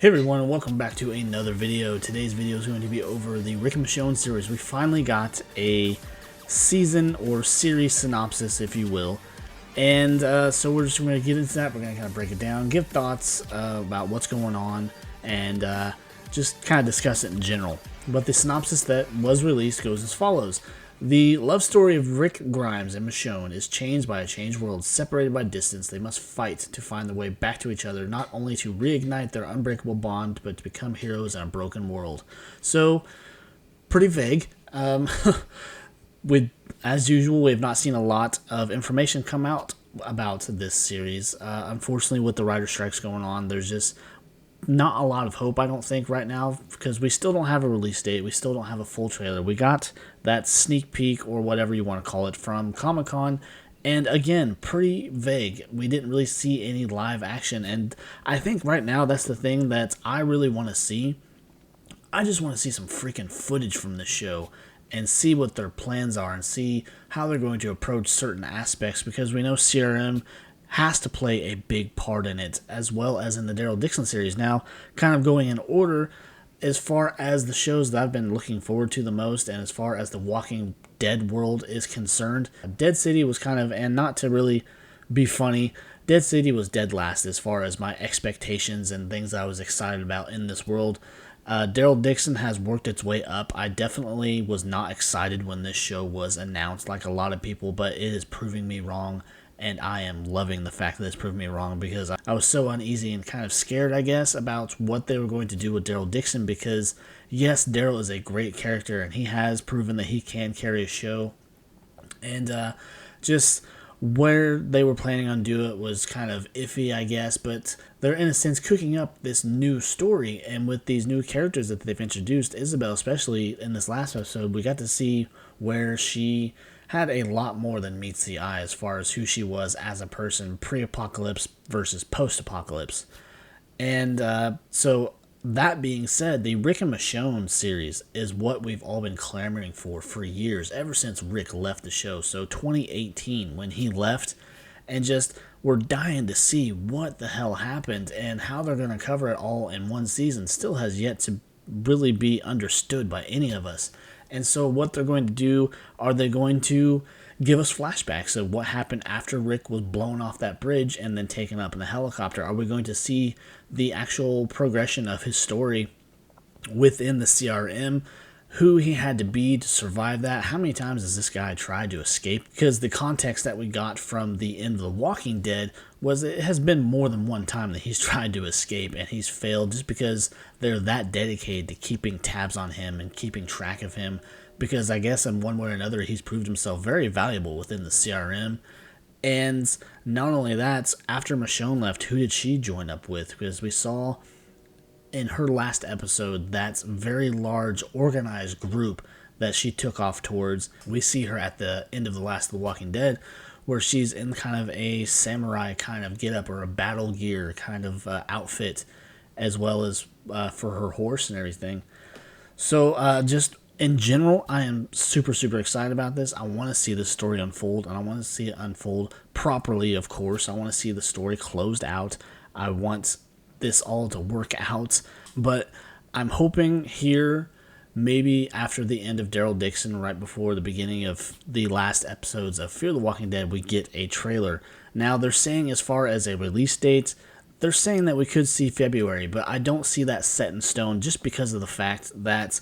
Hey everyone, and welcome back to another video. Today's video is going to be over the Rick and Michonne series. We finally got a season or series synopsis, if you will. And so we're just going to get into that. We're going to kind of break it down, give thoughts about what's going on, and just kind of discuss it in general. But the synopsis that was released goes as follows. The love story of Rick Grimes and Michonne is changed by a changed world. Separated by distance, they must fight to find their way back to each other, not only to reignite their unbreakable bond, but to become heroes in a broken world. So, pretty vague. As usual, we have not seen a lot of information come out about this series. Unfortunately, with the writer strikes going on, there's just not a lot of hope, I don't think, right now, because we still don't have a release date. We still don't have a full trailer. We got that sneak peek, or whatever you want to call it, from Comic-Con, and again, pretty vague. We didn't really see any live action, and I think right now that's the thing that I really want to see. I just want to see some freaking footage from the show and see what their plans are and see how they're going to approach certain aspects, because we know CRM has to play a big part in it, as well as in the Daryl Dixon series. Now, kind of going in order, as far as the shows that I've been looking forward to the most, and as far as the Walking Dead world is concerned, Dead City was kind of, and not to really be funny, Dead City was dead last as far as my expectations and things I was excited about in this world. Daryl Dixon has worked its way up. I definitely was not excited when this show was announced, like a lot of people, but it is proving me wrong. And I am loving the fact that it's proved me wrong, because I was so uneasy and kind of scared, I guess, about what they were going to do with Daryl Dixon, because, yes, Daryl is a great character, and he has proven that he can carry a show. And just where they were planning on doing it was kind of iffy, I guess, but they're, in a sense, cooking up this new story, and with these new characters that they've introduced, Isabel especially, in this last episode, we got to see where she had a lot more than meets the eye as far as who she was as a person, pre-apocalypse versus post-apocalypse. And so, that being said, the Rick and Michonne series is what we've all been clamoring for years, ever since Rick left the show. So 2018, when he left, and just we're dying to see what the hell happened and how they're going to cover it all in one season still has yet to really be understood by any of us. And so what they're going to do, are they going to give us flashbacks of what happened after Rick was blown off that bridge and then taken up in a helicopter? Are we going to see the actual progression of his story within the CRM? Who he had to be to survive that? How many times has this guy tried to escape? Because the context that we got from the end of The Walking Dead was it has been more than one time that he's tried to escape and he's failed, just because they're that dedicated to keeping tabs on him and keeping track of him. Because I guess in one way or another he's proved himself very valuable within the CRM. And not only that, after Michonne left, who did she join up with? Because we saw in her last episode that very large organized group that she took off towards. We see her at the end of the last of The Walking Dead, where she's in kind of a samurai kind of get up, or a battle gear kind of outfit, as well as for her horse and everything. So just in general, I am super excited about this. I want to see this story unfold, and I want to see it unfold properly, of course. I want to see the story closed out. I want this all to work out, but I'm hoping here, maybe after the end of Daryl Dixon, right before the beginning of the last episodes of Fear the Walking Dead, we get a trailer. Now, they're saying as far as a release date, they're saying that we could see February, but I don't see that set in stone, just because of the fact that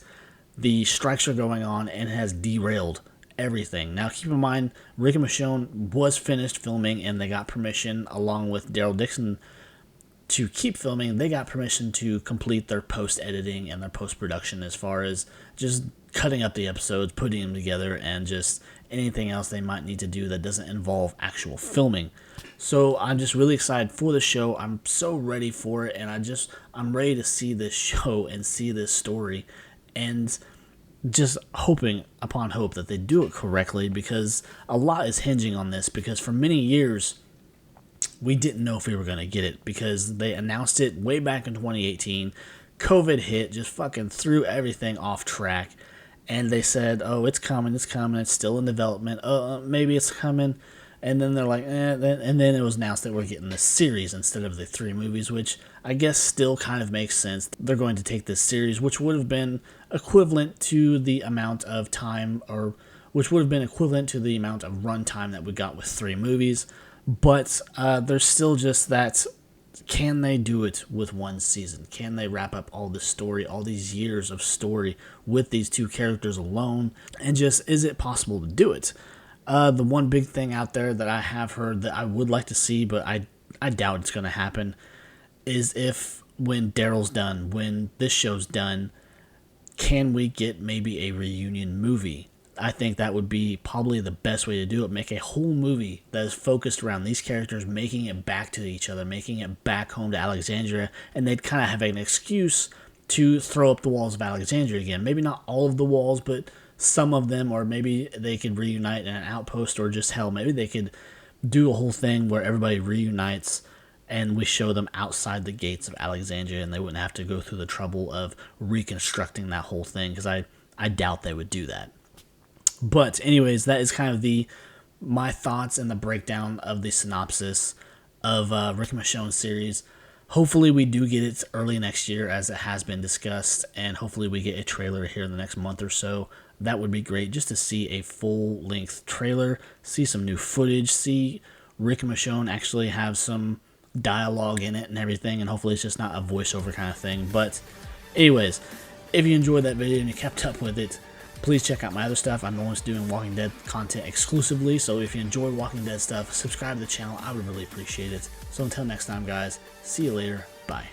the strikes are going on and it has derailed everything. Now, keep in mind, Rick and Michonne was finished filming, and they got permission, along with Daryl Dixon, to keep filming. They got permission to complete their post-editing and their post-production, as far as just cutting up the episodes, putting them together, and just anything else they might need to do that doesn't involve actual filming. So I'm just really excited for the show. I'm so ready for it, and I'm ready to see this show and see this story, and just hoping upon hope that they do it correctly, because a lot is hinging on this, because for many years we didn't know if we were going to get it, because they announced it way back in 2018. COVID hit, just fucking threw everything off track. And they said, oh, it's coming, it's still in development. Maybe it's coming. And then they're like, and then it was announced that we're getting this series instead of the 3 movies, which I guess still kind of makes sense. They're going to take this series, which would have been equivalent to the amount of time, or which would have been equivalent to the amount of runtime that we got with 3 movies. But there's still just that, can they do it with 1 season? Can they wrap up all this story, all these years of story with these 2 characters alone? And just, is it possible to do it? The one big thing out there that I have heard that I would like to see, but I doubt it's going to happen, is if when Daryl's done, when this show's done, can we get maybe a reunion movie? I think that would be probably the best way to do it. Make a whole movie that is focused around these characters making it back to each other, making it back home to Alexandria, and they'd kind of have an excuse to throw up the walls of Alexandria again. Maybe not all of the walls, but some of them, or maybe they could reunite in an outpost, or just hell, maybe they could do a whole thing where everybody reunites and we show them outside the gates of Alexandria, and they wouldn't have to go through the trouble of reconstructing that whole thing, because I doubt they would do that. But anyways, that is kind of my thoughts and the breakdown of the synopsis of Rick and Michonne series. Hopefully we do get it early next year, as it has been discussed, and hopefully we get a trailer here in the next month or so. That would be great, just to see a full-length trailer, see some new footage, see Rick and Michonne actually have some dialogue in it and everything, and hopefully it's just not a voiceover kind of thing. But anyways, if you enjoyed that video and you kept up with it, please check out my other stuff. I'm always doing Walking Dead content exclusively, so if you enjoy Walking Dead stuff, subscribe to the channel. I would really appreciate it. So until next time, guys, see you later. Bye.